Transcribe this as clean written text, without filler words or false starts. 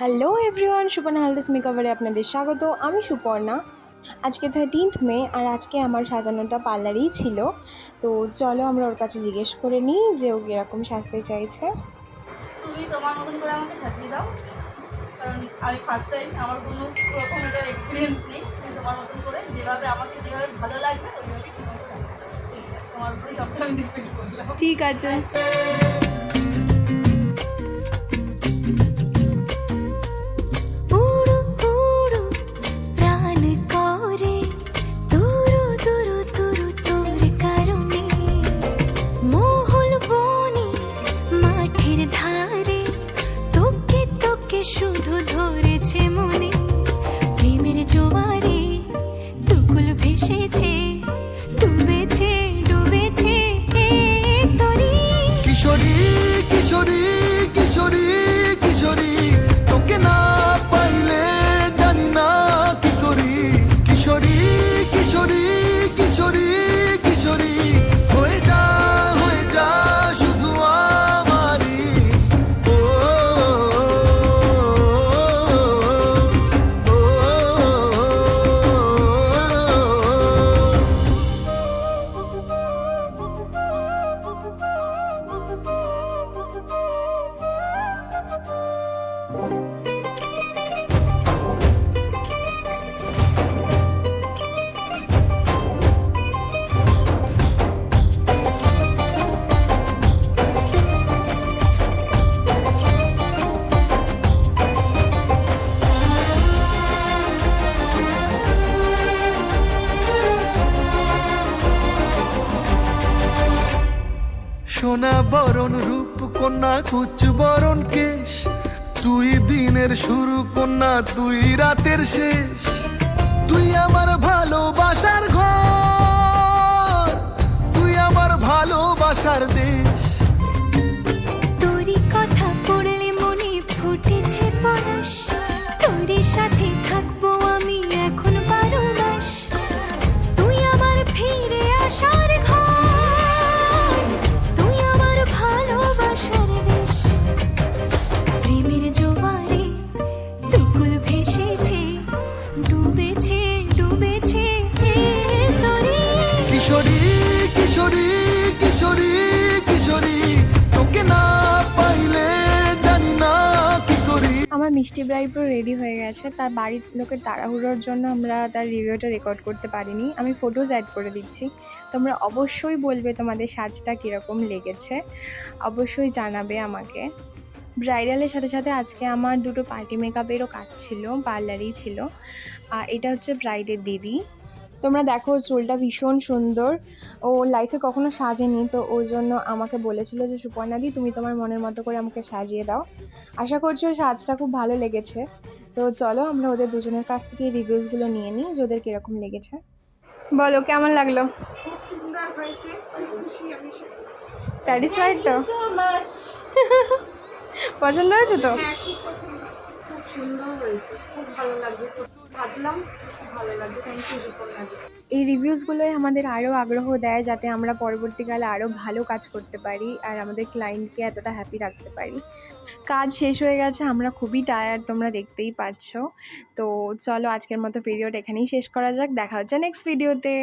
Hello everyone, Suparna হালদাস মেকওভারে আপনাদের স্বাগত। আমি সুপর্ণা। আজকে 13th মে, আর আজকে আমার সাজানোটা পার্লারেই ছিল। তো চলো আমরা ওর কাছে জিজ্ঞেস করে নিই যে ও কীরকম সাজতে চাইছে। তুমি তোমার মতন করে আমাকে সাজিয়ে দাও, কারণ আমি ফার্স্ট টাইম, আমার কোনো রকম এটার এক্সপিরিয়েন্স নেই। তুমি তোমার মতন করে যেভাবে আমাকে যেভাবে ভালো লাগবে ওইভাবে তোমার উপরেই সবটা আমি ডিপেন্ড করলাম। ঠিক আছে। শুধু ধরেছে মনে প্রেমের জোয়ারে দুকুল ভেসেছে, ডুবেছে ডুবেছে তরি। কিশোরী কিশোরী কিশোরী কিশোরী, তোকে না পাইলে জানি না কি করি। কিশোরী কিশোরী কিশোরী কিশোরী, হয়ে যা শুধু আমারই। ও সোনা বরণ রূপ কন্যা, কুচ বরণ কেশ, তুই দিনের শুরু কন্যা, তুই রাতের শেষ। তুই আমার ভালোবাসার ঘর, তুই আমার ভালোবাসার দেশ। তোরই কথা পড়লে মনে ফুটেছে পরশ, তোরই সাথে থাকবো আমি এখন 12 মাস। তুই আমার ফিরে আসার ঘর, তুই আমার ভালোবাসার দেশ। প্রেমের জোয়ারে দুকুল ভেসেছে, ডুবেছে ডুবেছে তরি। কিশোরী কিশোরী কিশোরী কিশোরী, তোকে না পাইলে জানি না কি করি। আমার মিষ্টি ব্রাইড পুরো রেডি হয়ে গেছে। তার বাড়ির লোকের তাড়াহুড়োর জন্য আমরা তার রিভিউটা রেকর্ড করতে পারিনি। আমি ফটোজ অ্যাড করে দিচ্ছি। তোমরা অবশ্যই বলবে তোমাদের সাজটা কীরকম লেগেছে, অবশ্যই জানাবে আমাকে। ব্রাইডালের সাথে সাথে আজকে আমার দুটো পার্টি মেকআপেরও কাজ ছিল, পার্লারই ছিল। আর এটা হচ্ছে ব্রাইডের দিদি। তোমরা দেখো, চুলটা ভীষণ সুন্দর। ও লাইফে কখনো সাজেনি, তো ওই জন্য আমাকে বলেছিল যে সুপর্ণাদি তুমি তোমার মনের মতো করে আমাকে সাজিয়ে দাও। আশা করছি ওর সাজটা খুব ভালো লেগেছে। তো চলো আমরা ওদের দুজনের কাছ থেকে রিভিউসগুলো নিয়ে নিই যে ওদের কীরকম লেগেছে। বলো কেমন লাগলো? খুব সুন্দর হয়েছে, খুব খুশি আমি। স্যাটিসফাইড তো? পছন্দ হয়েছে তো? হ্যাঁ, খুব পছন্দ, খুব সুন্দর হয়েছে, খুব ভালো লাগছে। ভাবলাম খুব ভালো লাগবে। Thank you Suparna. এই রিভিউসগুলোই আমাদের আরও আগ্রহ দেয় যাতে আমরা পরবর্তীকালে আরও ভালো কাজ করতে পারি আর আমাদের ক্লায়েন্টকে এতটা হ্যাপি রাখতে পারি। কাজ শেষ হয়ে গেছে, আমরা খুবই টায়ার্ড, তোমরা দেখতেই পাচ্ছ। তো চলো আজকের মতো ভিডিওটা এখানেই শেষ করা যাক। দেখা হচ্ছে নেক্সট ভিডিওতে।